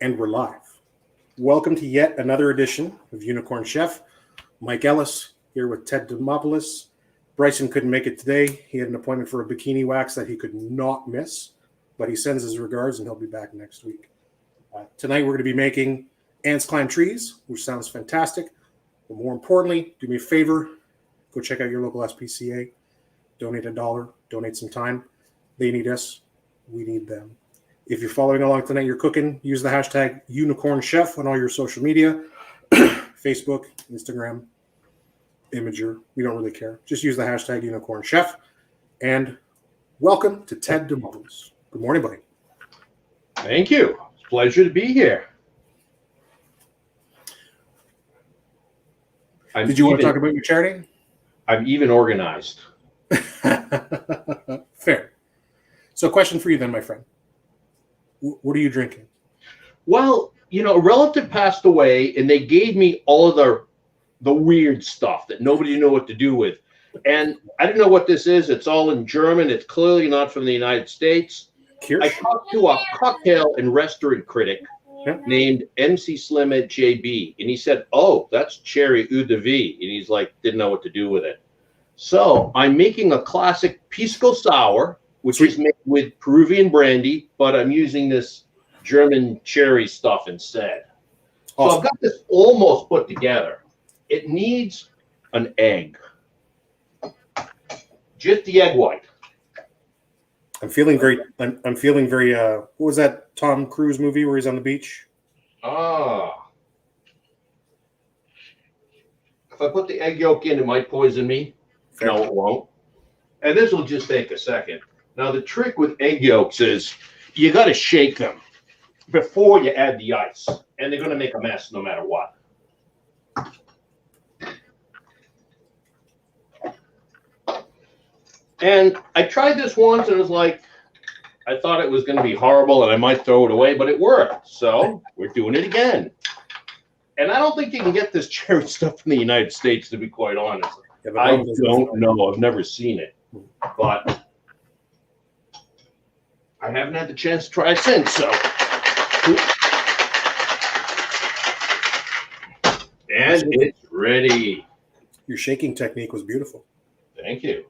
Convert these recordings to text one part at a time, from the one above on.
And we're live. Welcome to yet another edition of Unicorn Chef. Mike Ellis here with Ted Demopoulos. Bryson couldn't make it today. He had an appointment for a bikini wax that he could not miss, but he sends his regards and he'll be back next week. Tonight we're going to be making ants climb trees, which sounds fantastic. But more importantly, do me a favor, go check out your local SPCA. Donate $1, donate some time. They need us. We need them. If you're following along tonight, you're cooking, use the hashtag Unicorn Chef on all your social media, Facebook, Instagram, Imager. We don't really care. Just use the hashtag Unicorn Chef. And welcome to Ted Demopoulos. Good morning, buddy. Thank you. It's a pleasure to be here. Did you want to talk about your charity? I'm even organized. Fair. So question for you then, my friend. What are you drinking? Well, a relative passed away, and they gave me all of the weird stuff that nobody knew what to do with. And I didn't know what this is. It's all in German. It's clearly not from the United States. Kirsch? I talked to a cocktail and restaurant critic named MC Slim at JB, and he said, "Oh, that's cherry eau de vie," and he's like, didn't know what to do with it. So I'm making a classic pisco sour, which is made with Peruvian brandy, but I'm using this German cherry stuff instead. So I've got this almost put together. It needs an egg. Just the egg white. I'm feeling very, what was that Tom Cruise movie where he's on the beach? If I put the egg yolk in, it might poison me. Fair. No, it won't. And this will just take a second. Now, the trick with egg yolks is you got to shake them before you add the ice, and they're going to make a mess no matter what. And I tried this once, and it was like, I thought it was going to be horrible, and I might throw it away, but it worked. So we're doing it again. And I don't think you can get this cherry stuff in the United States, to be quite honest. Yeah, I don't know. I've never seen it, but I haven't had the chance to try it since. So, and it's ready. Your shaking technique was beautiful. Thank you.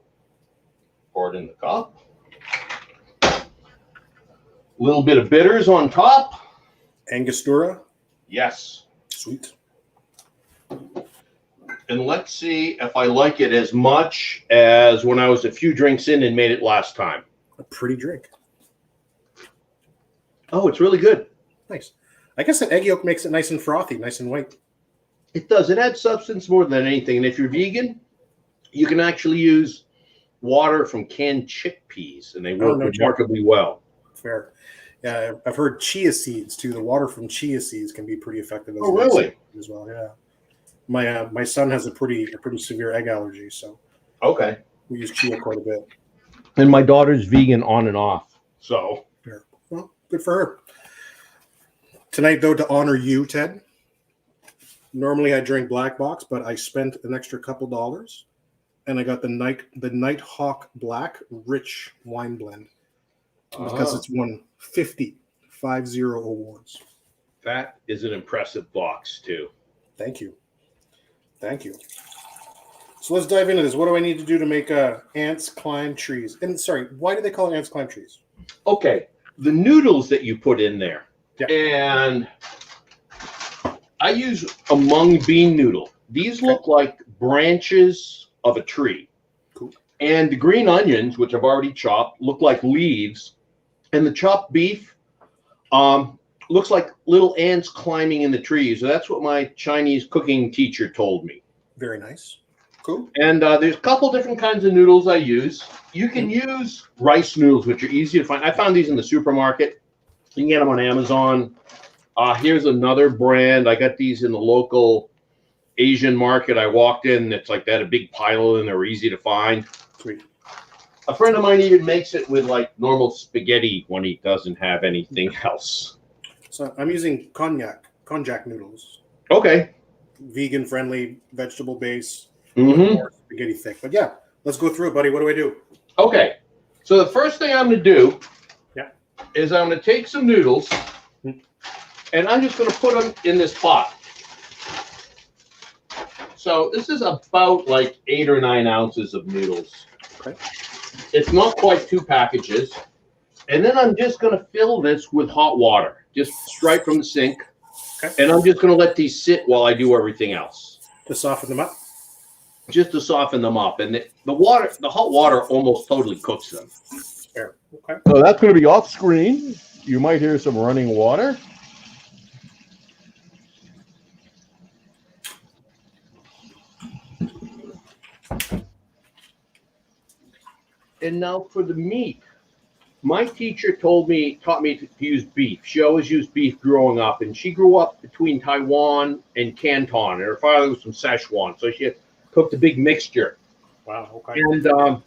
Pour it in the cup. A little bit of bitters on top. Angostura. Yes. Sweet. And let's see if I like it as much as when I was a few drinks in and made it last time. A pretty drink. Oh, it's really good. Nice. I guess an egg yolk makes it nice and frothy, nice and white. It does. It adds substance more than anything. And if you're vegan, you can actually use water from canned chickpeas, and they work remarkably well. Fair. Yeah, I've heard chia seeds too. The water from chia seeds can be pretty effective as well. Yeah. My son has a pretty severe egg allergy, so we use chia quite a bit. And my daughter's vegan on and off, so fair. Well, good for her. Tonight, though, to honor you, Ted. Normally I drink Black Box, but I spent an extra couple dollars, and I got the Nighthawk Black Rich Wine Blend because it's won 50 awards. That is an impressive box too. Thank you. So let's dive into this. What do I need to do to make ants climb trees? And sorry, why do they call it ants climb trees? Okay, the noodles that you put in there, and I use a mung bean noodle. These look like branches of a tree. Cool. And the green onions, which I've already chopped, look like leaves. And the chopped beef looks like little ants climbing in the trees. So that's what my Chinese cooking teacher told me. Very nice. Cool. And there's a couple different kinds of noodles I use. You can use rice noodles, which are easy to find. I found these in the supermarket. You can get them on Amazon. Here's another brand. I got these in the local Asian market. I walked in. It's like they had a big pile and they're easy to find. Sweet. A friend of mine even makes it with like normal spaghetti when he doesn't have anything else. So I'm using konjac noodles. Okay. Vegan friendly, vegetable base, more spaghetti thick. But yeah, let's go through it, buddy. What do I do? Okay. So the first thing I'm going to do is I'm going to take some noodles And I'm just going to put them in this pot. So this is about like 8 or 9 ounces of noodles. Okay. It's not quite 2 packages. And then I'm just going to fill this with hot water, just straight from the sink. Okay. And I'm just going to let these sit while I do everything else. To soften them up? Just to soften them up. And the hot water almost totally cooks them. Fair. Okay. So that's going to be off screen. You might hear some running water. And now for the meat. My teacher taught me to use beef. She always used beef growing up, and she grew up between Taiwan and Canton, and her father was from Szechuan, so she cooked a big mixture. Wow, okay. And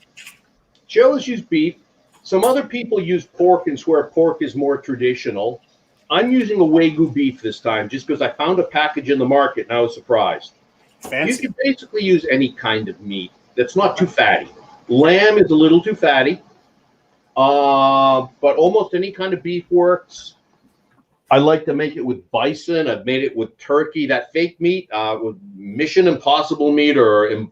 she always used beef. Some other people use pork and swear pork is more traditional. I'm using a Wagyu beef this time just because I found a package in the market and I was surprised. Fancy. You can basically use any kind of meat that's not too fatty. Lamb is a little too fatty. But almost any kind of beef works. I like to make it with bison. I've made it with turkey. That fake meat, with Mission Impossible meat or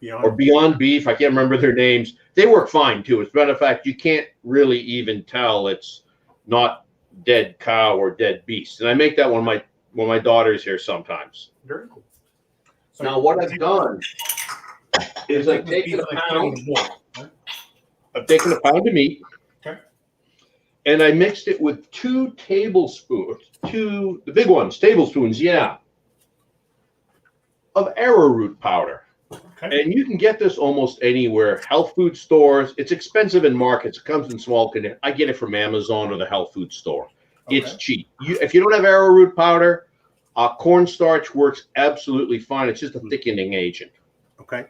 Beyond Beef. I can't remember their names. They work fine too. As a matter of fact, you can't really even tell it's not dead cow or dead beast. And I make that when my daughter's here sometimes. Very cool. So now what I've done is I've taken a pound. I've taken a pound of meat, okay, and I mixed it with 2 tablespoons, the big ones, tablespoons, yeah, of arrowroot powder. Okay. And you can get this almost anywhere, health food stores. It's expensive in markets. It comes in small containers. I get it from Amazon or the health food store. Okay. It's cheap. If you don't have arrowroot powder, cornstarch works absolutely fine. It's just a thickening agent. Okay.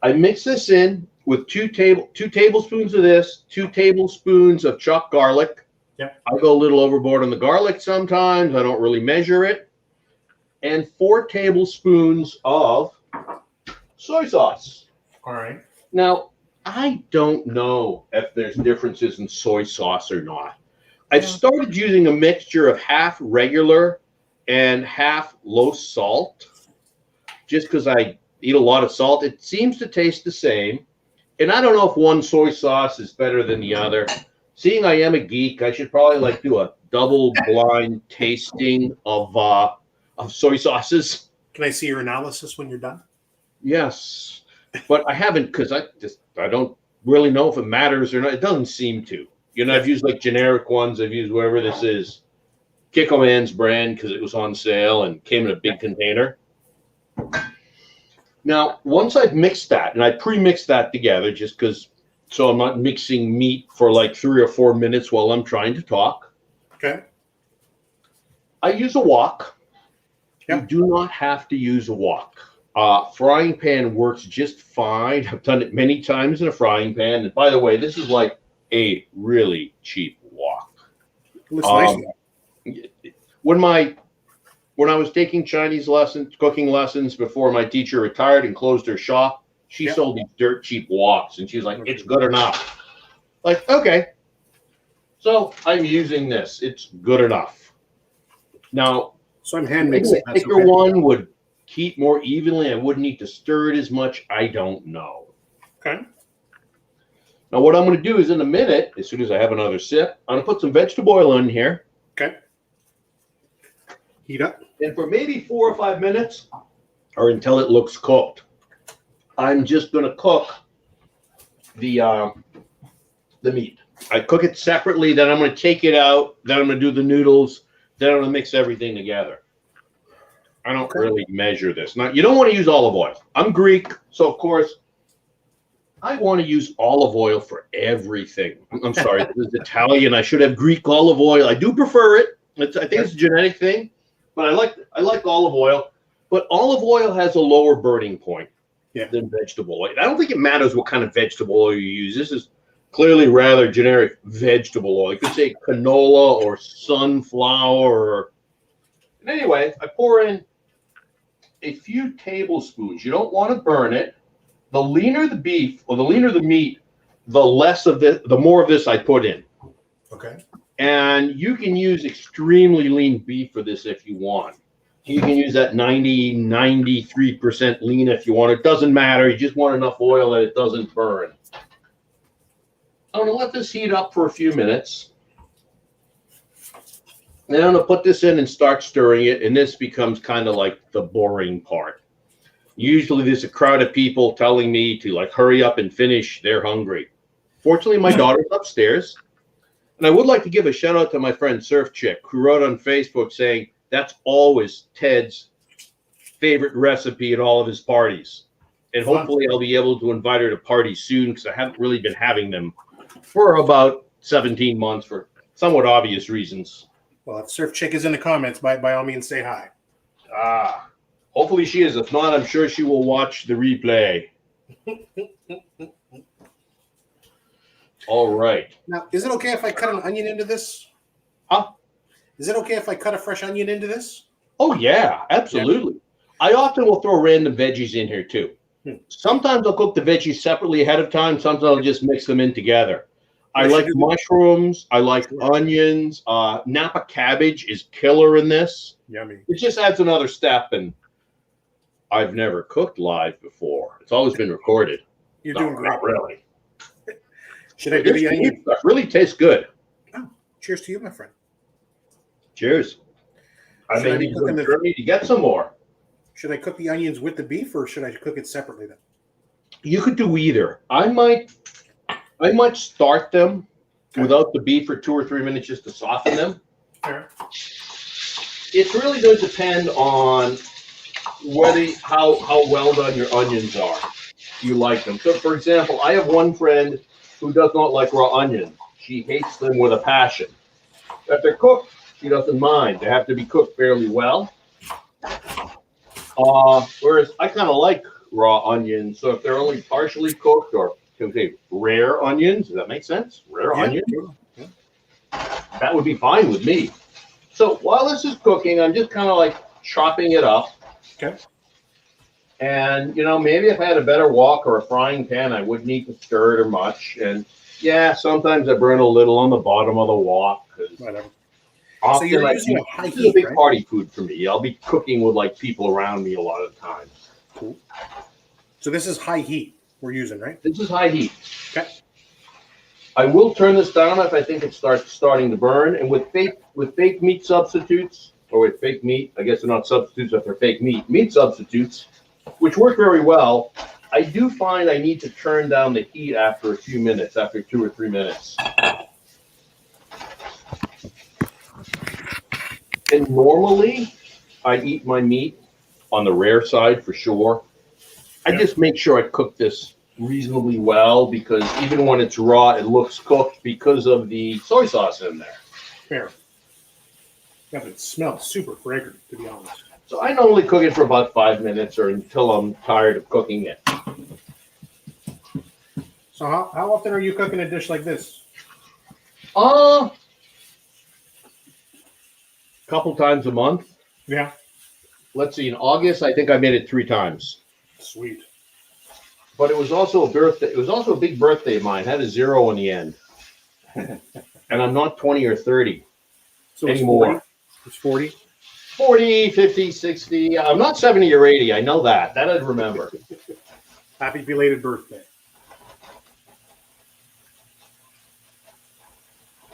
I mix this in with 2 tablespoons of this, 2 tablespoons of chopped garlic. Yep. I go a little overboard on the garlic sometimes. I don't really measure it. And 4 tablespoons of soy sauce. All right. Now, I don't know if there's differences in soy sauce or not. I've started using a mixture of half regular and half low salt, just because I eat a lot of salt. It seems to taste the same. And I don't know if one soy sauce is better than the other. Seeing I am a geek, I should probably do a double blind tasting of soy sauces. Can I see your analysis when you're done? Yes, but I haven't because I don't really know if it matters or not. It doesn't seem to. I've used generic ones. I've used whatever this is, Kikkoman's brand, because it was on sale and came in a big container. Now, once I've mixed that, and I pre-mixed that together just because, so I'm not mixing meat for 3 or 4 minutes while I'm trying to talk. Okay. I use a wok. Yep. You do not have to use a wok. Frying pan works just fine. I've done it many times in a frying pan. And by the way, this is a really cheap wok. It looks nice. When I was taking Chinese lessons, cooking lessons before my teacher retired and closed her shop, she sold these dirt cheap woks, and she's like, "It's good enough." Okay. So I'm using this. It's good enough. Now, so I'm hand mixing. A thicker one would heat more evenly. I wouldn't need to stir it as much. I don't know. Okay. Now, what I'm going to do is in a minute, as soon as I have another sip, I'm going to put some vegetable oil in here. Okay. Heat up. And for maybe 4 or 5 minutes, or until it looks cooked, I'm just going to cook the meat. I cook it separately, then I'm going to take it out, then I'm going to do the noodles, then I'm going to mix everything together. I don't really measure this. Now, you don't want to use olive oil. I'm Greek, so of course, I want to use olive oil for everything. I'm sorry, this is Italian. I should have Greek olive oil. I do prefer it. I think it's a genetic thing, but I like olive oil. But olive oil has a lower burning point than vegetable oil. I don't think it matters what kind of vegetable oil you use. This is clearly rather generic vegetable oil. You could say canola or sunflower. And anyway, I pour in a few tablespoons. You don't want to burn it. The leaner the beef or the leaner the meat, the more of this I put in. Okay. And you can use extremely lean beef for this if you want. You can use that 93% lean if you want. It doesn't matter. You just want enough oil that it doesn't burn. I'm going to let this heat up for a few minutes. Then I'm going to put this in and start stirring it. And this becomes kind of like the boring part. Usually there's a crowd of people telling me to like hurry up and finish. They're hungry. Fortunately, my daughter's upstairs. And I would like to give a shout out to my friend Surf Chick, who wrote on Facebook saying that's always Ted's favorite recipe at all of his parties. And hopefully I'll be able to invite her to parties soon because I haven't really been having them for about 17 months for somewhat obvious reasons. Well, if Surf Chick is in the comments, by all means, say hi. Hopefully she is. If not, I'm sure she will watch the replay. All right. Now, is it okay if I cut an onion into this? Huh? Is it okay if I cut a fresh onion into this? Oh, yeah, absolutely. Yeah. I often will throw random veggies in here, too. Sometimes I'll cook the veggies separately ahead of time. Sometimes I'll just mix them in together. I like mushrooms. I like onions. Napa cabbage is killer in this. Yummy. It just adds another step, and I've never cooked live before. It's always been recorded. You're doing great. Not really. Should I do the onion? It really tastes good. Oh, cheers to you, my friend. Cheers. I may need to go to Germany to get some more. Should I cook the onions with the beef, or should I cook it separately then? You could do either. I might start them without the beef for 2 or 3 minutes just to soften them. Sure. It really does depend on how well done your onions are. You like them. So, for example, I have one friend who does not like raw onions. She hates them with a passion. If they're cooked, she doesn't mind. They have to be cooked fairly well. Whereas I kind of like raw onions. So if they're only partially cooked, or can we say rare onions, does that make sense? Rare onions? Yeah. That would be fine with me. So while this is cooking, I'm just kind of like chopping it up. Okay. And, maybe if I had a better wok or a frying pan, I wouldn't need to stir it or much. And, yeah, sometimes I burn a little on the bottom of the wok. Whatever. Often so you're using a high heat, a big right? party food for me. I'll be cooking with, people around me a lot of the times. Cool. So this is high heat we're using, right? This is high heat. Okay. I will turn this down if I think it starting to burn. And with fake meat substitutes, or with fake meat, I guess they're not substitutes, but they're fake meat substitutes, which work very well. I do find I need to turn down the heat after a few minutes, after 2 or 3 minutes. And normally, I eat my meat on the rare side for sure. I just make sure I cook this reasonably well because even when it's raw, it looks cooked because of the soy sauce in there. Fair. Yeah, but it smells super fragrant, to be honest. So I normally cook it for about 5 minutes or until I'm tired of cooking it. So how often are you cooking a dish like this? Couple times a month. Yeah. Let's see, in August, I think I made it 3 times. Sweet. But it was also a birthday. It was also a big birthday of mine. It had a 0 in the end. And I'm not 20 or 30 So anymore. It's 40? 40, 50, 60. I'm not 70 or 80. I know that. That I'd remember. Happy belated birthday.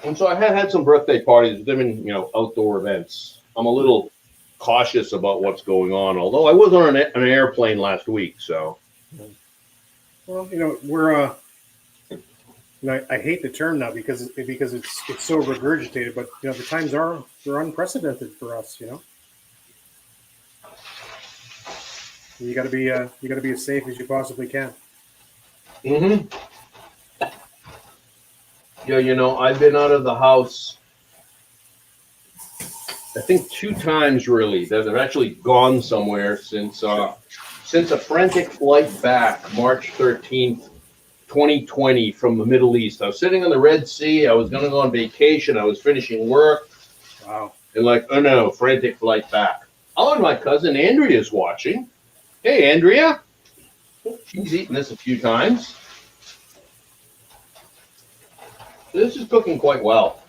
And so I had some birthday parties with them in, outdoor events. I'm a little cautious about what's going on, although I was on an airplane last week, so. Well, we're I hate the term now because it's so regurgitated, but the times they're unprecedented for us, You got to be as safe as you possibly can. Mm-hmm. Yeah, I've been out of the house, I think 2 times really. They've actually gone somewhere since a frantic flight back March 13th, 2020 from the Middle East. I was sitting on the Red Sea. I was going to go on vacation. I was finishing work. Wow. And oh no, frantic flight back. Oh, and my cousin Andrea's watching. Hey, Andrea. She's eaten this a few times. This is cooking quite well.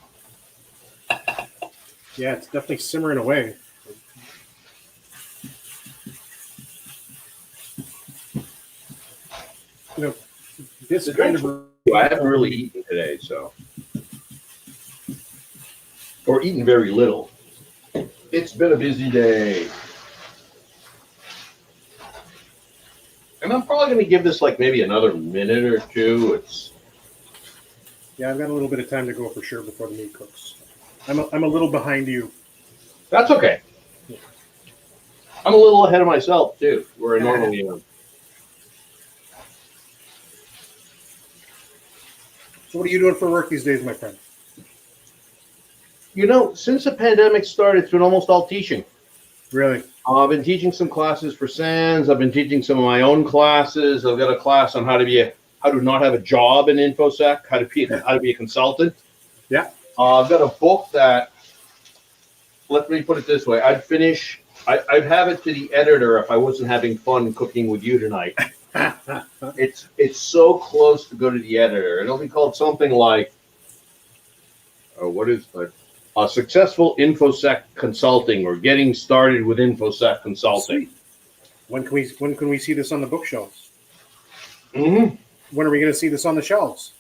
Yeah, it's definitely simmering away. You know, this kind of. I haven't really eaten today, so. Or eaten very little. It's been a busy day. And I'm probably going to give this like maybe another minute or two. Yeah, I've got a little bit of time to go for sure before the meat cooks. I'm a little behind you. That's okay. I'm a little ahead of myself too, where I normally am. So what are you doing for work these days, my friend? You know, since the pandemic started, it's been almost all teaching. Really? I've been teaching some classes for SANS. I've been teaching some of my own classes. I've got a class on how to not have a job in InfoSec, how to be a consultant. Yeah. I've got a book that, let me put it this way, I'd have it to the editor if I wasn't having fun cooking with you tonight. It's so close to go to the editor. It'll be called something like, successful InfoSec consulting, or getting started with InfoSec consulting. Sweet. When can we see this on the bookshelves? Mm-hmm. When are we going to see this on the shelves?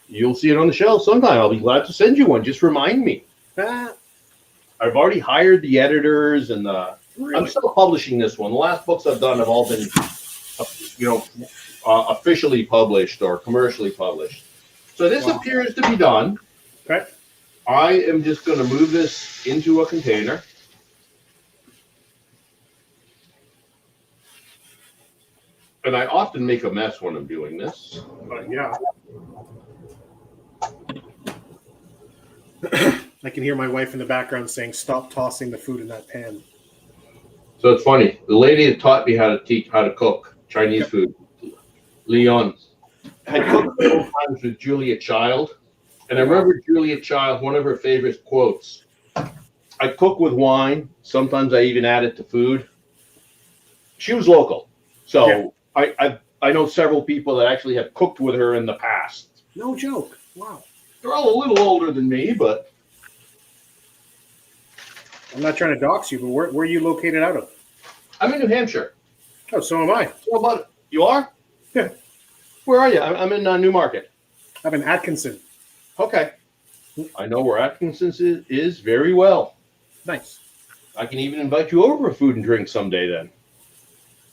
You'll see it on the shelf sometime. I'll be glad to send you one. Just remind me. I've already hired the editors, and Really? I'm still publishing this one. The last books I've done have all been, officially published or commercially published. So this appears to be done. Okay. I am just going to move this into a container. And I often make a mess when I'm doing this. Yeah. I can hear my wife in the background saying, "Stop tossing the food in that pan." So it's funny. The lady that taught me how to cook Chinese food, Leon, had cooked several times with Julia Child. And I remember Julia Child, one of her favorite quotes. I cook with wine. Sometimes I even add it to food. She was local. So I know several people that actually have cooked with her in the past. No joke. Wow. They're all a little older than me, but. I'm not trying to dox you, but where are you located out of? I'm in New Hampshire. Oh, so am I. What about it? You are? Yeah. Where are you? I'm in Newmarket. I'm in Atkinson. Okay. I know where Atkinson is very well. Nice. I can even invite you over for food and drink someday then.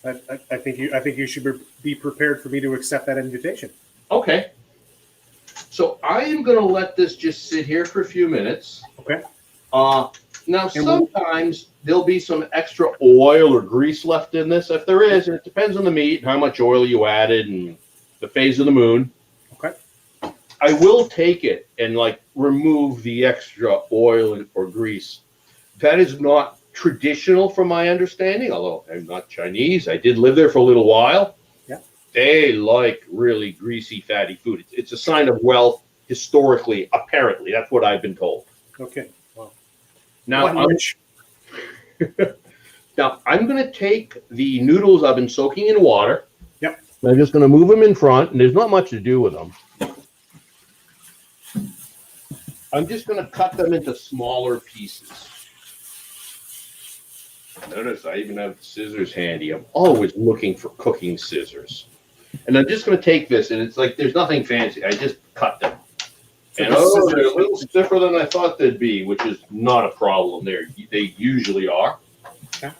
I think you should be prepared for me to accept that invitation. Okay. So I am going to let this just sit here for a few minutes. Okay. Now, sometimes there'll be some extra oil or grease left in this. If there is, and it depends on the meat and how much oil you added and the phase of the moon. Okay. I will take it and remove the extra oil or grease. That is not traditional from my understanding, although I'm not Chinese. I did live there for a little while. Yeah. They like really greasy, fatty food. It's a sign of wealth historically, apparently. That's what I've been told. Okay. Wow. Now, I'm going to take the noodles I've been soaking in water. Yep. I'm just going to move them in front, and there's not much to do with them. I'm just going to cut them into smaller pieces. Notice I even have scissors handy. I'm always looking for cooking scissors. And I'm just going to take this, and it's like there's nothing fancy. I just cut them. So and they're a little stiffer than I thought they'd be, which is not a problem. They usually are. Okay.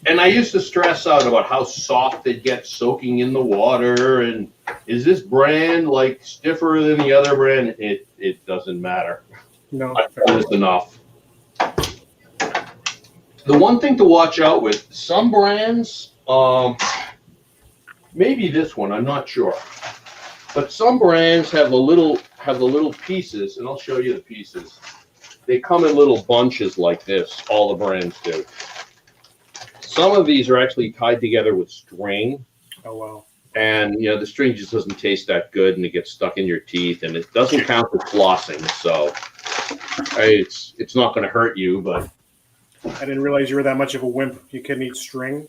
And I used to stress out about how soft they'd get soaking in the water, and is this brand stiffer than the other brand? It doesn't matter. No. I've done this enough. The one thing to watch out with, some brands, maybe this one, I'm not sure. But some brands have the little pieces, and I'll show you the pieces. They come in little bunches like this. All the brands do. Some of these are actually tied together with string. Oh, wow. And, the string just doesn't taste that good, and it gets stuck in your teeth, and it doesn't count for flossing. So it's not going to hurt you, but. I didn't realize you were that much of a wimp. You couldn't eat string.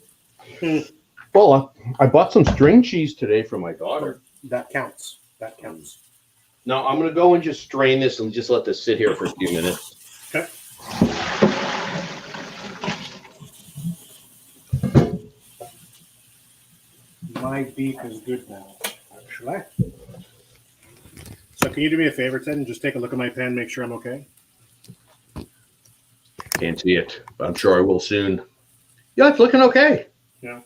Well, I bought some string cheese today for my daughter. That counts. That counts. Now I'm going to go and just strain this and just let this sit here for a few minutes. Okay. My beef is good now, actually. So can you do me a favor, Ted, and just take a look at my pan, make sure I'm okay? Can't see it, but I'm sure I will soon. Yeah, it's looking okay. Yeah.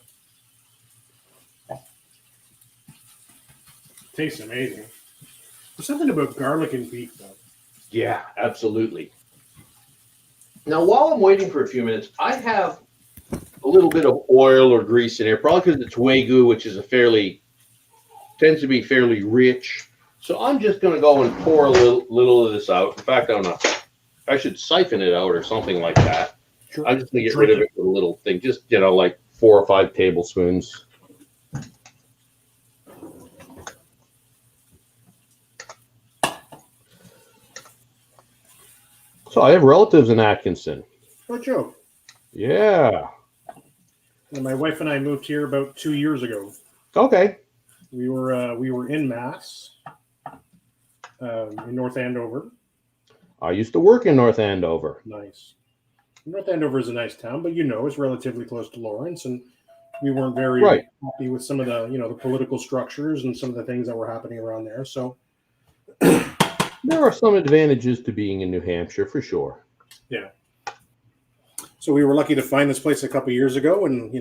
Tastes amazing. There's something about garlic and beef, though. Yeah, absolutely. Now, while I'm waiting for a few minutes, I have a little bit of oil or grease in here, probably because it's Wagyu, which is tends to be fairly rich. So I'm just going to go and pour a little of this out. In fact, I should siphon it out or something like that. Sure. I'm just going to get rid of it with a little thing, just, like 4 or 5 tablespoons. So I have relatives in Atkinson. No joke. Yeah. And my wife and I moved here about 2 years ago. Okay. We were in Mass, in North Andover. I used to work in North Andover. Nice. North Andover is a nice town, but it's relatively close to Lawrence, and we weren't very happy with some of the the political structures and some of the things that were happening around there. So there are some advantages to being in New Hampshire for sure. Yeah. So we were lucky to find this place a couple of years ago, and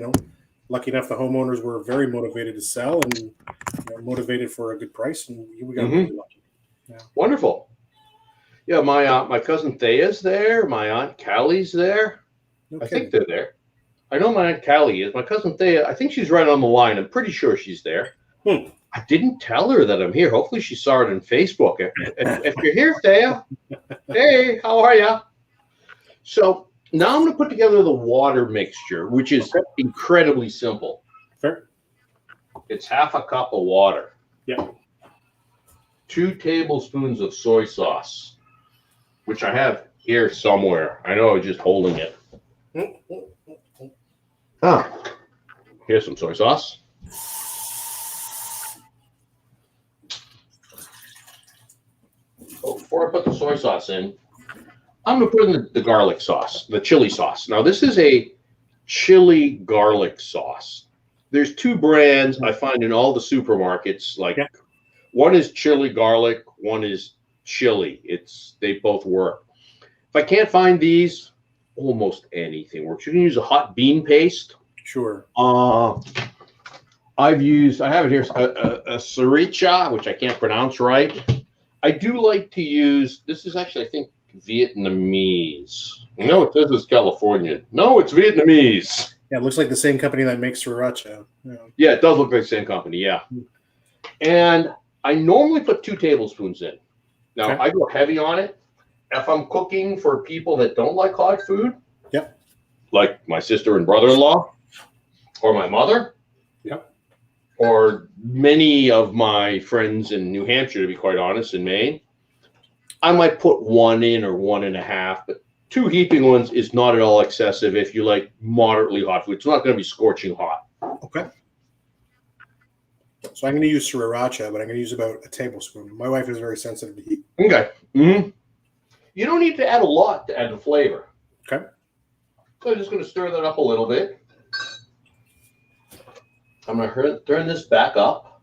lucky enough the homeowners were very motivated to sell and motivated for a good price, and we got really lucky. Yeah. Wonderful. Yeah, my cousin Thea's there. My aunt Callie's there. Okay. I think they're there. I know my aunt Callie is. My cousin Thea, I think she's right on the line. I'm pretty sure she's there. I didn't tell her that I'm here. Hopefully she saw it on Facebook. If you're here, Thea, hey, how are you? So now I'm going to put together the water mixture, which is incredibly simple. Fair. It's half a cup of water. Yeah. 2 tablespoons of soy sauce, which I have here somewhere. I know I'm just holding it. Here's some soy sauce. Before I put the soy sauce in, I'm going to put in the garlic sauce, the chili sauce. Now, this is a chili garlic sauce. There's 2 brands I find in all the supermarkets. One is chili garlic, one is chili. They both work. If I can't find these, almost anything works. You can use a hot bean paste. Sure. I have it here, a sriracha, which I can't pronounce right. I do like to use, this is actually, I think, Vietnamese. No, it says it's Californian. No, it's Vietnamese. Yeah, it looks like the same company that makes sriracha. Yeah, it does look like the same company, yeah. And I normally put 2 tablespoons in. Now, I go heavy on it. If I'm cooking for people that don't like hot food, like my sister and brother-in-law, or my mother, or many of my friends in New Hampshire, to be quite honest, in Maine, I might put 1 in or 1.5, but 2 heaping ones is not at all excessive if you like moderately hot food. It's not going to be scorching hot. Okay. So I'm going to use sriracha, but I'm going to use about a tablespoon. My wife is very sensitive to heat. Okay. Mm-hmm. You don't need to add a lot to add the flavor. Okay. So I'm just going to stir that up a little bit. I'm going to turn this back up.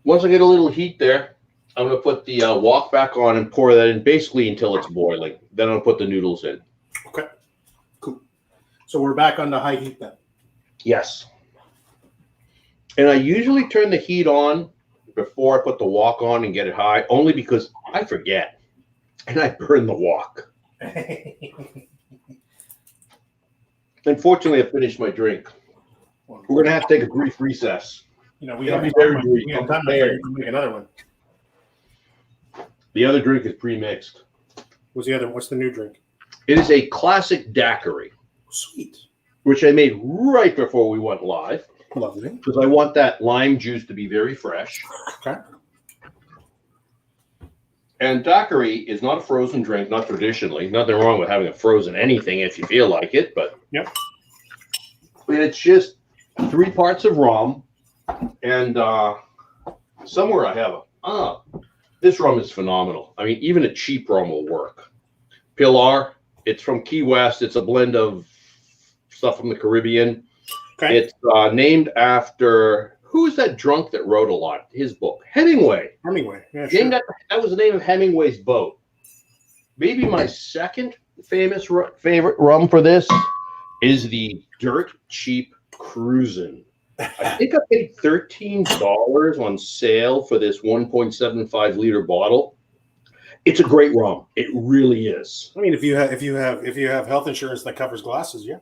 Once I get a little heat there, I'm going to put the wok back on and pour that in basically until it's boiling. Then I'll put the noodles in. Okay. Cool. So we're back on the high heat then. Yes. And I usually turn the heat on before I put the wok on and get it high, only because I forget and I burn the wok. Unfortunately, I finished my drink. We're going to have to take a brief recess. We have time to make another one. The other drink is pre-mixed. What's the new drink? It is a classic daiquiri. Sweet. Which I made right before we went live. Lovely. Because I want that lime juice to be very fresh. Okay. And daiquiri is not a frozen drink, not traditionally. Nothing wrong with having a frozen anything if you feel like it, but it's just 3 parts of rum, and somewhere I have This rum is phenomenal. I mean, even a cheap rum will work. Pilar, it's from Key West. It's a blend of stuff from the Caribbean. Okay. It's named after, who's that drunk that wrote a lot? His book, Hemingway. Hemingway. Yeah, Named sure. that was the name of Hemingway's boat. Maybe my second favorite rum for this is the Dirt Cheap Cruisin'. I think I paid $13 on sale for this 1.75 liter bottle. It's a great rum. It really is. I mean, if you have health insurance that covers glasses, yeah.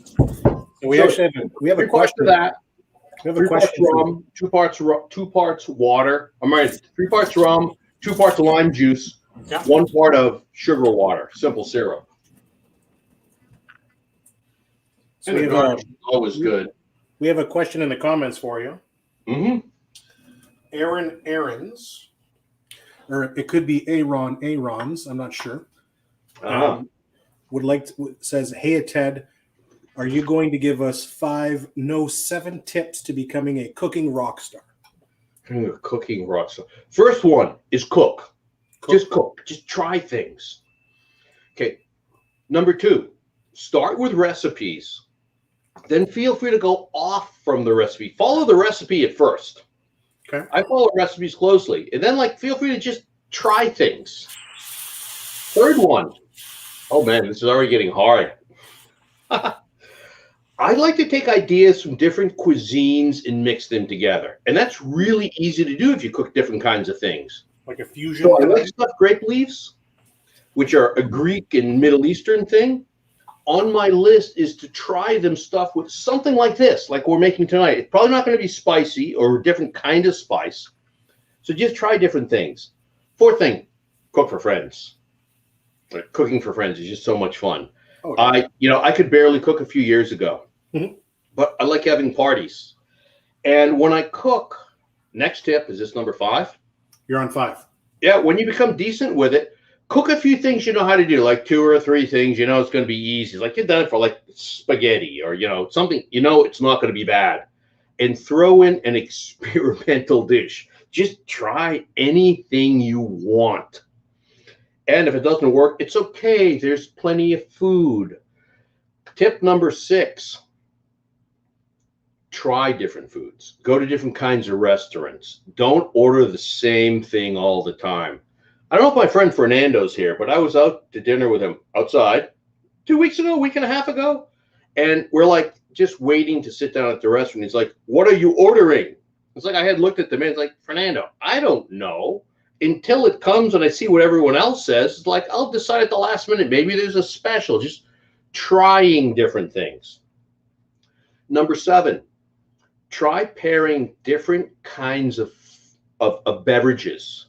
So we have a question. That. We have a question. Rum, 2 parts water. I'm right. 3 parts rum, 2 parts lime juice, Yeah. 1 part of sugar water, simple syrup. So And the garnish is always good. We have a question in the comments for you. Mm-hmm. Aaron's, or it could be Aaron's, I'm not sure. Would like to, says, "Hey Ted, are you going to give us 7 tips to becoming a cooking rock star?" Cooking rock star. First one is cook. Just cook. Just try things. Okay. Number 2, start with recipes. Then feel free to go off from the recipe. Follow the recipe at first. Okay. I follow recipes closely. And then feel free to just try things. Third one. Oh man, this is already getting hard. I like to take ideas from different cuisines and mix them together. And that's really easy to do if you cook different kinds of things. Like a fusion. So I like stuffed grape leaves, which are a Greek and Middle Eastern thing. On my list is to try them stuffed with something like this, like we're making tonight. It's probably not going to be spicy or a different kind of spice. So just try different things. 4th thing, cook for friends. Cooking for friends is just so much fun. Okay. I could barely cook a few years ago, but I like having parties. And when I cook, next tip is this number 5. You're on 5. Yeah, when you become decent with it, cook a few things you know how to do, like 2 or 3 things you know it's going to be easy. Like you've done it for spaghetti or, something, it's not going to be bad. And throw in an experimental dish. Just try anything you want. And if it doesn't work, it's okay. There's plenty of food. Tip number 6, try different foods. Go to different kinds of restaurants. Don't order the same thing all the time. I don't know if my friend Fernando's here, but I was out to dinner with him outside 2 weeks ago, a week and a half ago. And we're just waiting to sit down at the restaurant. He's like, "What are you ordering?" It's like I had looked at the menu. It's like, "Fernando, I don't know. Until it comes and I see what everyone else says, it's like I'll decide at the last minute. Maybe there's a special." Just trying different things. Number 7, try pairing different kinds of beverages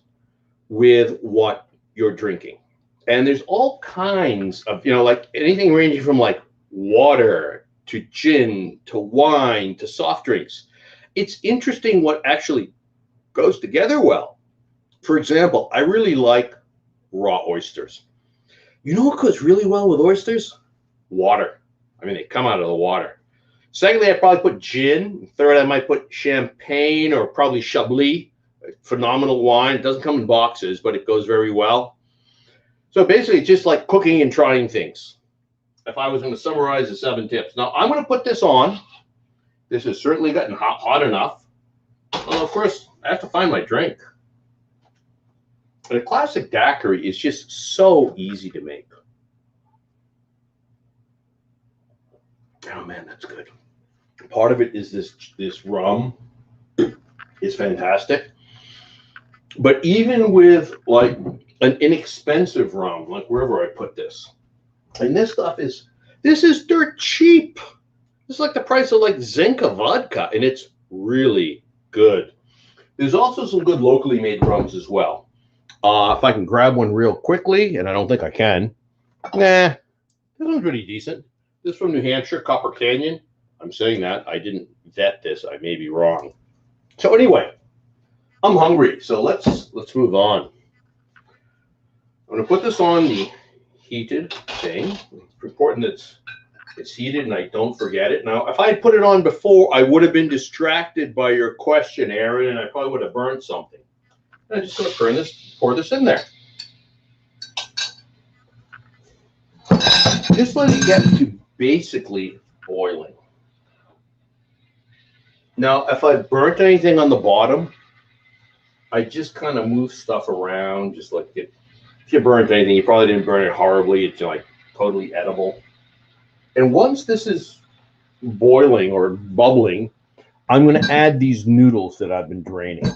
with what you're drinking. And there's all kinds of, anything ranging from water to gin to wine to soft drinks. It's interesting what actually goes together well. For example, I really like raw oysters. You know what goes really well with oysters? Water. I mean, they come out of the water. Secondly, I'd probably put gin. Third, I might put champagne or probably Chablis. Phenomenal wine. It doesn't come in boxes, but it goes very well. So basically, it's just like cooking and trying things. If I was going to summarize the 7 tips. Now, I'm going to put this on. This has certainly gotten hot enough. Well, of course, I have to find my drink. But a classic daiquiri is just so easy to make. Oh, man, that's good. Part of it is this rum is fantastic. But even with an inexpensive rum, wherever I put this, and this is dirt cheap. This is the price of Zinca vodka, and it's really good. There's also some good locally made rums as well. If I can grab one real quickly, and I don't think I can. Nah, this one's pretty decent. This is from New Hampshire, Copper Canyon. I'm saying that. I didn't vet this. I may be wrong. So anyway, I'm hungry, so let's move on. I'm going to put this on the heated thing. It's important that it's it's heated and I don't forget it. Now, if I had put it on before, I would have been distracted by your question, Aaron, and I probably would have burned something. I'm just going to pour this in there. Just let it get to basically boiling. Now, if I burnt anything on the bottom, I just kind of move stuff around, just like it. If you burnt anything, you probably didn't burn it horribly. It's like totally edible. And once this is boiling or bubbling, I'm going to add these noodles that I've been draining.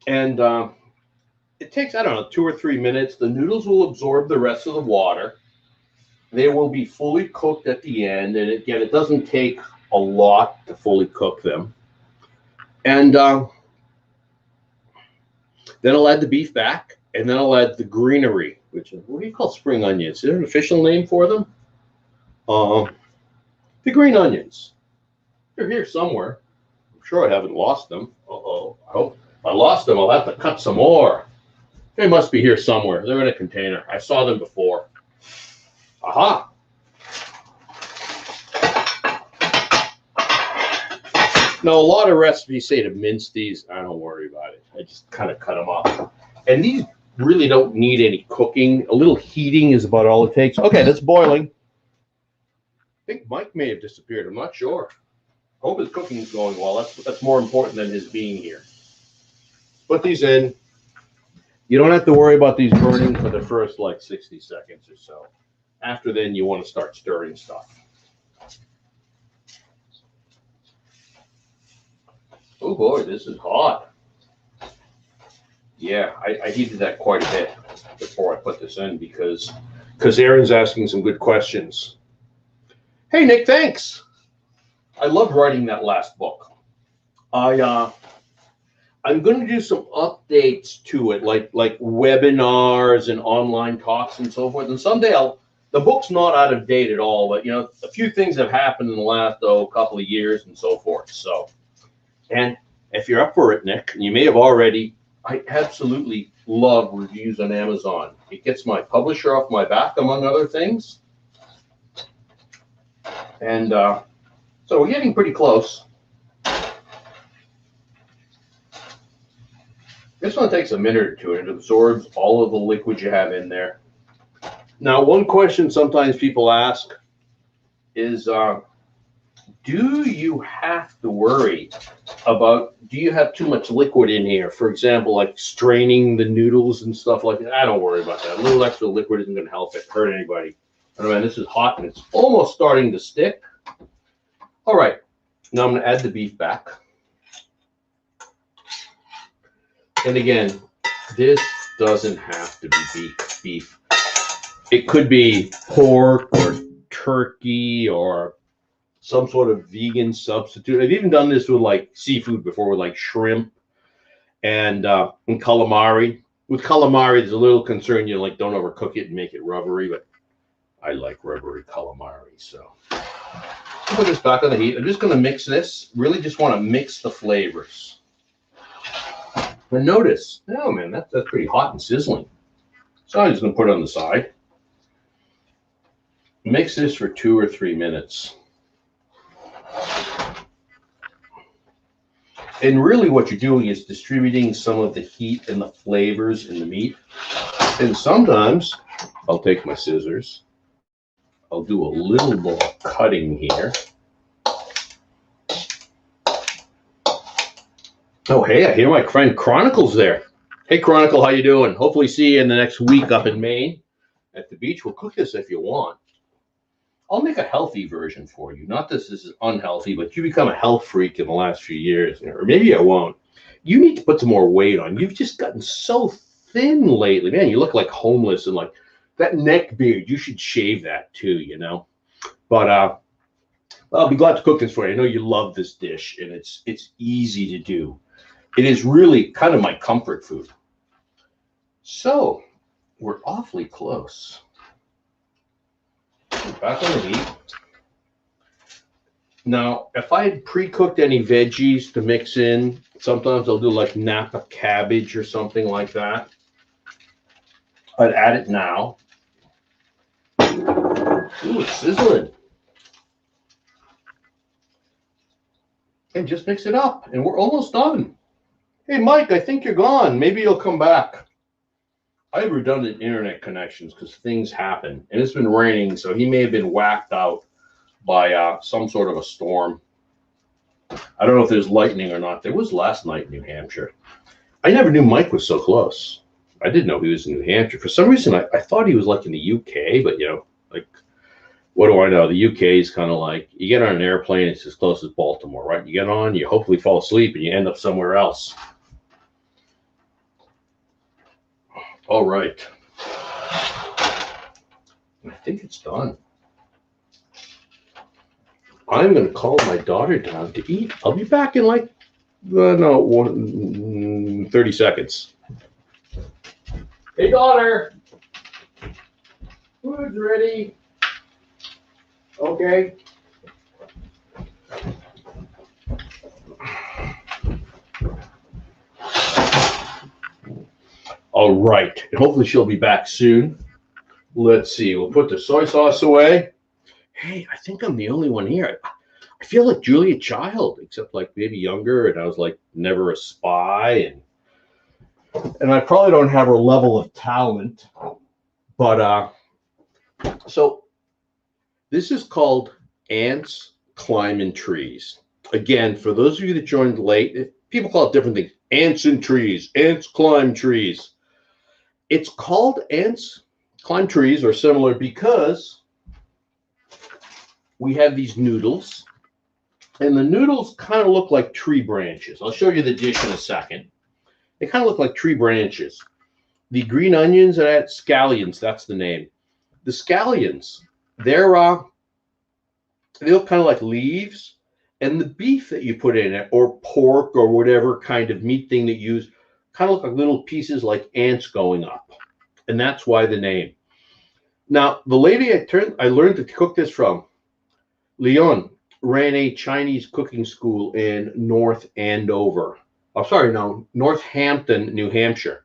And it takes, I don't know, 2 or 3 minutes. The noodles will absorb the rest of the water. They will be fully cooked at the end. And again, it doesn't take a lot to fully cook them. And then I'll add the beef back, and then I'll add the greenery, which is, what do you call spring onions? Is there an official name for them? The green onions. They're here somewhere. I'm sure I haven't lost them. Uh-oh. I hope if I lost them, I'll have to cut some more. They must be here somewhere. They're in a container. I saw them before. Aha. Now, a lot of recipes say to mince these. I don't worry about it. I just kind of cut them up. And these really don't need any cooking. A little heating is about all it takes. Okay, that's boiling. I think Mike may have disappeared. I'm not sure. Hope his cooking is going well. That's more important than his being here. Put these in. You don't have to worry about these burning for the first like 60 seconds or so. After then, you want to start stirring stuff. Oh boy, this is hot. Yeah, I heated that quite a bit before I put this in because Aaron's asking some good questions. Hey Nick, thanks. I loved writing that last book. I'm going to do some updates to it, like webinars and online talks and so forth. And someday the book's not out of date at all, but a few things have happened in the last couple of years and so forth. So, and if you're up for it, Nick, and you may have already, I absolutely love reviews on Amazon. It gets my publisher off my back, among other things. And so we're getting pretty close. This one takes a minute or two, and it absorbs all of the liquid you have in there. Now, one question sometimes people ask is, do you have to worry about, do you have too much liquid in here? For example, like straining the noodles and stuff like that. I don't worry about that. A little extra liquid isn't going to help it hurt anybody. Oh man, this is hot and it's almost starting to stick. All right, now I'm going to add the beef back. And again, this doesn't have to be beef. It could be pork or turkey or some sort of vegan substitute. I've even done this with like seafood before, with like shrimp and calamari. With calamari, there's a little concern, don't overcook it and make it rubbery, but I like rubbery calamari. So I'll put this back on the heat. I'm just going to mix this. Really just want to mix the flavors. And notice, oh man, that's pretty hot and sizzling. So I'm just going to put it on the side. Mix this for 2 or 3 minutes. And really what you're doing is distributing some of the heat and the flavors in the meat. And sometimes I'll take my scissors. I'll do a little more cutting here. Oh, hey, I hear my friend Chronicle's there. Hey, Chronicle, how you doing? Hopefully see you in the next week up in Maine at the beach. We'll cook this if you want. I'll make a healthy version for you. Not that this is unhealthy, but you become a health freak in the last few years. Or maybe I won't. You need to put some more weight on. You've just gotten so thin lately. Man, you look like homeless, and like that neck beard, you should shave that too, But I'll be glad to cook this for you. I know you love this dish, and it's easy to do. It is really kind of my comfort food. So we're awfully close. Back on the heat. Now, if I had pre-cooked any veggies to mix in, sometimes I'll do like Napa cabbage or something like that. I'd add it now. Ooh, it's sizzling. And just mix it up, and we're almost done. Hey, Mike, I think you're gone. Maybe you'll come back. I have redundant internet connections because things happen, and it's been raining, so he may have been whacked out by some sort of a storm. I don't know if there's lightning or not. There was last night in New Hampshire. I never knew Mike was so close. I didn't know he was in New Hampshire. For some reason, I thought he was like in the UK, but like, what do I know? The UK is kind of like, you get on an airplane, it's as close as Baltimore, right? You get on, you hopefully fall asleep, and you end up somewhere else. All right. I think it's done. I'm going to call my daughter down to eat. I'll be back in like, 30 seconds. Hey, daughter. Food's ready. Okay. All right. And hopefully she'll be back soon. Let's see. We'll put the soy sauce away. Hey, I think I'm the only one here. I feel like Julia Child, except like maybe younger, and I was like never a spy, and I probably don't have her level of talent. But so this is called ants climbing trees. Again, for those of you that joined late, people call it different things. Ants in trees, ants climb trees. It's called ants climb trees or similar because we have these noodles, and the noodles kind of look like tree branches. I'll show you the dish in a second. They kind of look like tree branches. The green onions are at scallions. That's the name. The scallions, they look kind of like leaves, and the beef that you put in it, or pork, or whatever kind of meat thing that you use, kind of look like little pieces like ants going up, and that's why the name. Now, the lady I learned to cook this from, Leon, ran a Chinese cooking school in Northampton, New Hampshire.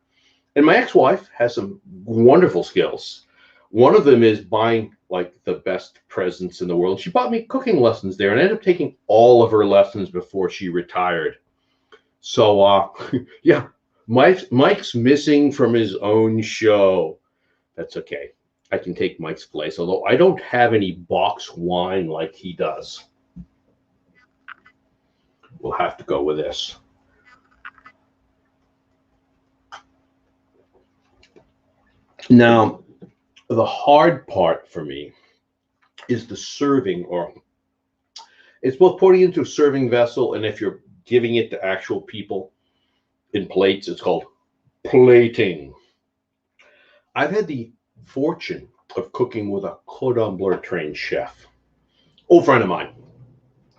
And my ex-wife has some wonderful skills. One of them is buying like the best presents in the world. She bought me cooking lessons there, and I ended up taking all of her lessons before she retired. So, yeah, Mike's missing from his own show. That's okay. I can take Mike's place, although I don't have any box wine like he does. We'll have to go with this. Now, the hard part for me is the serving, or it's both putting it into a serving vessel, and if you're giving it to actual people in plates, it's called plating. I've had the fortune of cooking with a cordon bleu trained chef, old friend of mine.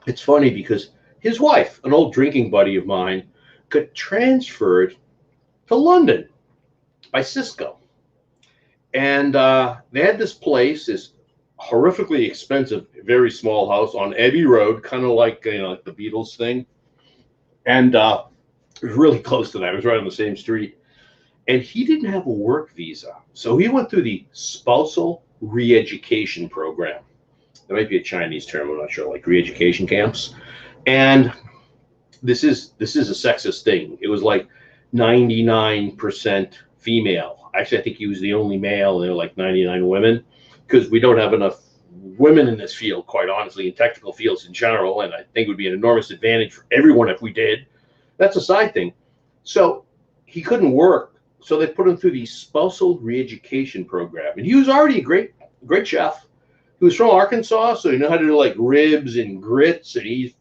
It's funny because his wife, an old drinking buddy of mine, got transferred to London by Cisco. And they had this place, this horrifically expensive, very small house on Abbey Road, kind of like, like the Beatles thing. And it was really close to that. It was right on the same street. And he didn't have a work visa. So he went through the spousal re-education program. That might be a Chinese term, I'm not sure, like re-education camps. And this is a sexist thing. It was like 99% female. Actually, I think he was the only male, and there were like 99 women, because we don't have enough women in this field, quite honestly, in technical fields in general, and I think it would be an enormous advantage for everyone if we did. That's a side thing. So he couldn't work, so they put him through the spousal re-education program, and he was already a great chef. He was from Arkansas, so he knew how to do like ribs and grits, and he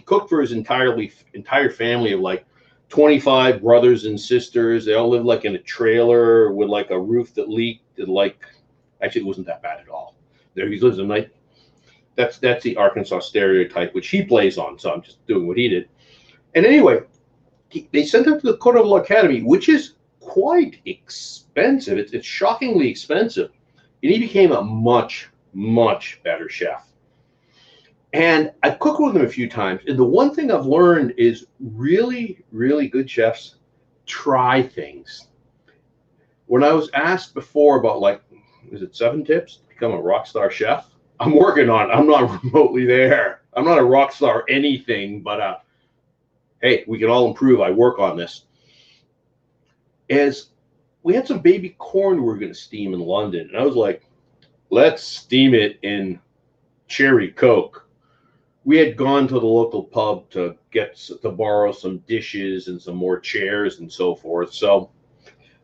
cooked for his entire family of like 25 brothers and sisters. They all lived like in a trailer with like a roof that leaked, and like, actually it wasn't that bad at all. There he lives a night. That's the Arkansas stereotype, which he plays on, so I'm just doing what he did. And anyway, they sent him to the Cordon Bleu Academy, which is quite expensive. It's shockingly expensive. And he became a much, much better chef. And I've cooked with him a few times. And the one thing I've learned is really, really good chefs try things. When I was asked before about like is it 7 tips to become a rock star chef? I'm working on it. I'm not remotely there. I'm not a rock star anything, but hey, we can all improve. I work on this. As we had some baby corn we were going to steam in London, and I was like, let's steam it in cherry Coke. We had gone to the local pub to borrow some dishes and some more chairs and so forth. So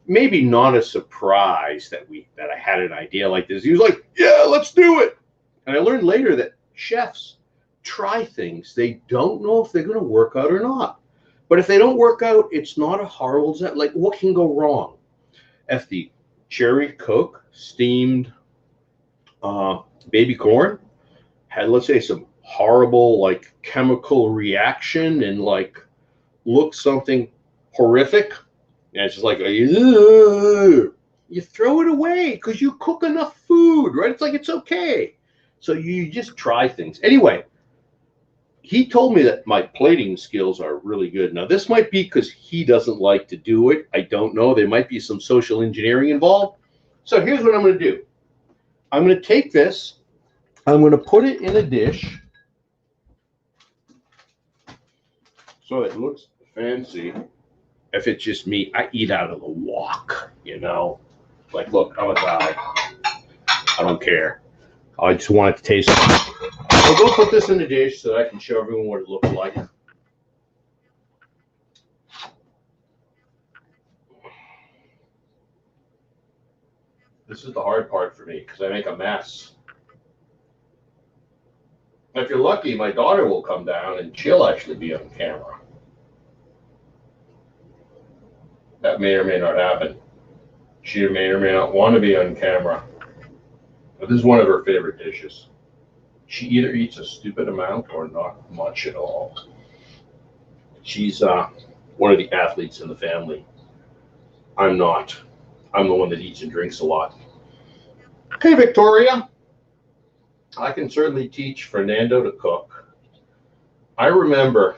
maybe not a surprise that I had an idea like this. He was like, yeah, let's do it. And I learned later that chefs try things. They don't know if they're going to work out or not. But if they don't work out, it's not a horrible, like, what can go wrong? If the cherry Coke steamed baby corn had, let's say, some horrible, like, chemical reaction and, like, looked something horrific, and it's just like, ugh, you throw it away because you cook enough food, right? It's like, it's okay. So you just try things. Anyway, he told me that my plating skills are really good. Now, this might be because he doesn't like to do it. I don't know. There might be some social engineering involved. So here's what I'm going to do. I'm going to take this. I'm going to put it in a dish so it looks fancy. If it's just me, I eat out of the wok, you know. Like, look, I'm a guy. I don't care. I just want it to taste good. I'll go put this in the dish so that I can show everyone what it looks like. This is the hard part for me because I make a mess. If you're lucky, my daughter will come down and she'll actually be on camera. That may or may not happen. She may or may not want to be on camera. But this is one of her favorite dishes. She either eats a stupid amount or not much at all. She's one of the athletes in the family. I'm not. I'm the one that eats and drinks a lot. Okay, Victoria. I can certainly teach Fernando to cook. I remember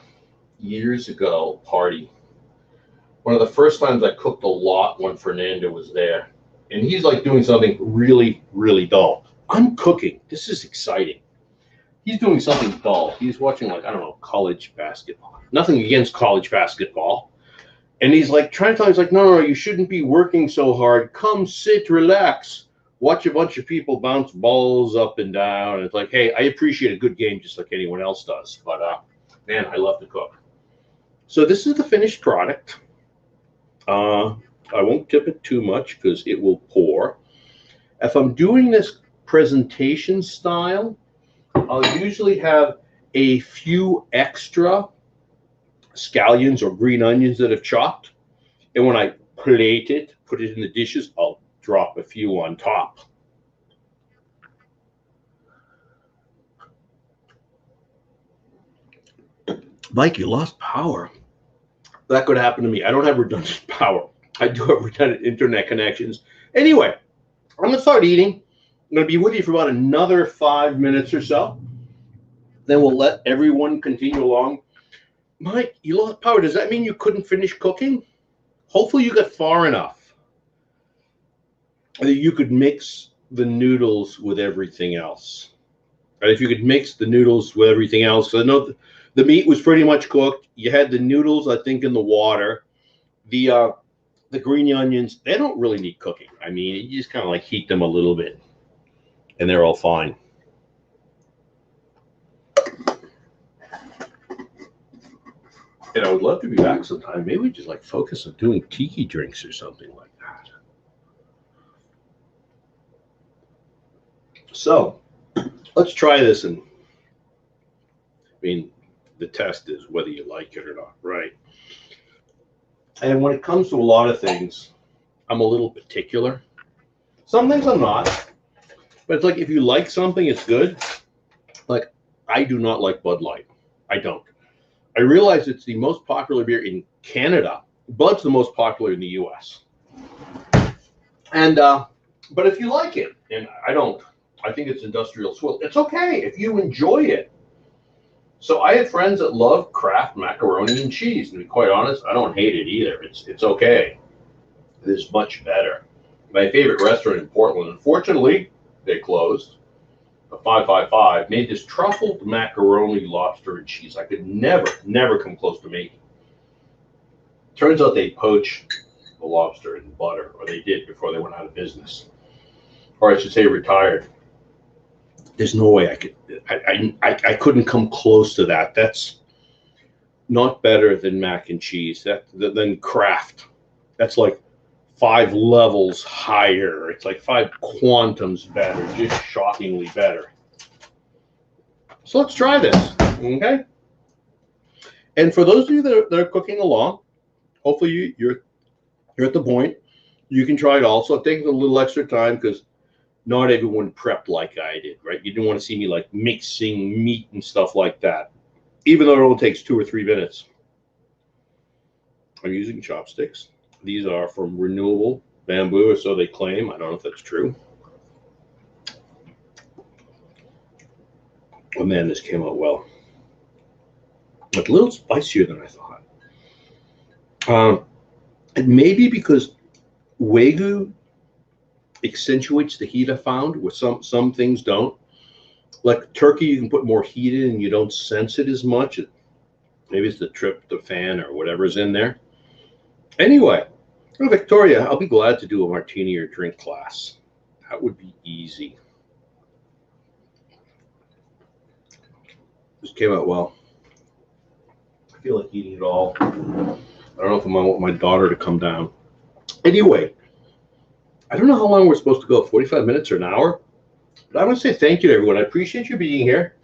years ago, party. One of the first times I cooked a lot when Fernando was there. And he's like doing something really, really dull. I'm cooking. This is exciting. He's doing something dull. He's watching, like, I don't know, college basketball. Nothing against college basketball. And he's like trying to tell me, he's like, no, you shouldn't be working so hard. Come sit, relax. Watch a bunch of people bounce balls up and down. And it's like, hey, I appreciate a good game just like anyone else does. But, man, I love to cook. So this is the finished product. I won't tip it too much because it will pour. If I'm doing this presentation style, I'll usually have a few extra scallions or green onions that I've chopped. And when I plate it, put it in the dishes, I'll drop a few on top. Mike, you lost power. That could happen to me. I don't have redundant power. I do have redundant internet connections. Anyway, I'm going to start eating. I'm going to be with you for about another 5 minutes or so. Then we'll let everyone continue along. Mike, you lost power. Does that mean you couldn't finish cooking? Hopefully you got far enough that you could mix the noodles with everything else. Right? If you could mix the noodles with everything else. So I know the meat was pretty much cooked. You had the noodles, I think, in the water. The green onions, they don't really need cooking. I mean, you just kind of like heat them a little bit, and they're all fine. And I would love to be back sometime. Maybe we just like focus on doing tiki drinks or something like that. So let's try this. And I mean, the test is whether you like it or not, right? And when it comes to a lot of things, I'm a little particular. Some things I'm not. But it's like if you like something, it's good. Like, I do not like Bud Light. I don't. I realize it's the most popular beer in Canada. Bud's the most popular in the US. And but if you like it, and I don't, I think it's industrial swill. It's okay if you enjoy it. So I have friends that love Kraft macaroni and cheese. And to be quite honest, I don't hate it either. It's okay. It is much better. My favorite restaurant in Portland. Unfortunately, they closed. The 555 made this truffled macaroni lobster and cheese. I could never come close to making. Turns out they poach the lobster in butter, or they did before they went out of business, or I should say retired. There's no way I could. I couldn't come close to that. That's not better than mac and cheese. Than Kraft. That's like 5 levels higher. It's like 5 quantums better, just shockingly better. So let's try this, okay? And for those of you that are cooking along, hopefully you're at the point you can try it also. It takes a little extra time because not everyone prepped like I did, right? You didn't want to see me like mixing meat and stuff like that, even though it only takes 2 or 3 minutes. I'm using chopsticks. These are from renewable bamboo, or so they claim. I don't know if that's true. Oh man, this came out well. It's a little spicier than I thought. And maybe because Wagyu accentuates the heat I found, where some things don't. Like turkey, you can put more heat in and you don't sense it as much. Maybe it's the tryptophan or whatever's in there. Anyway, Victoria, I'll be glad to do a martini or drink class. That would be easy. This came out well. I feel like eating it all. I don't know if I want my daughter to come down. Anyway, I don't know how long we're supposed to go, 45 minutes or an hour. But I want to say thank you to everyone. I appreciate you being here.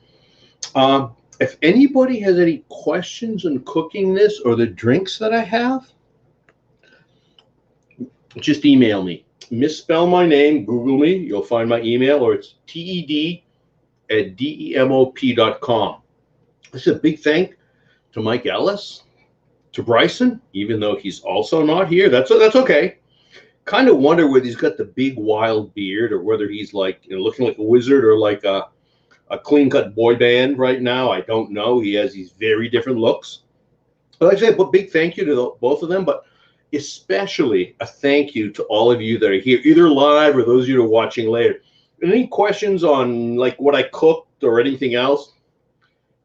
If anybody has any questions on cooking this or the drinks that I have, just email me. Misspell my name, Google me. You'll find my email, or it's ted@demop.com. This is a big thank to Mike Ellis, to Bryson, even though he's also not here. That's okay. Kind of wonder whether he's got the big wild beard or whether he's like, looking like a wizard or like a clean-cut boy band right now. I don't know. He has these very different looks. But like I said, but big thank you to both of them, but especially a thank you to all of you that are here, either live or those of you that are watching later. Any questions on like what I cooked or anything else,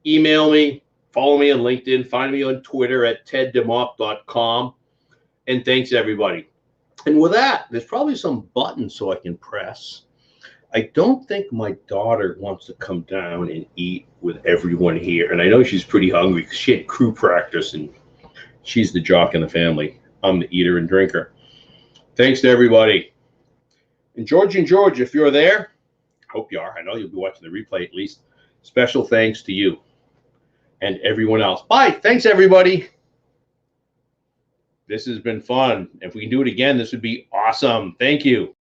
email me, follow me on LinkedIn, find me on Twitter at teddemop.com. And thanks, everybody. And with that, there's probably some buttons so I can press. I don't think my daughter wants to come down and eat with everyone here. And I know she's pretty hungry because she had crew practice and she's the jock in the family. I'm the eater and drinker. Thanks to everybody. And George, if you're there, I hope you are. I know you'll be watching the replay at least. Special thanks to you and everyone else. Bye. Thanks, everybody. This has been fun. If we can do it again, this would be awesome. Thank you.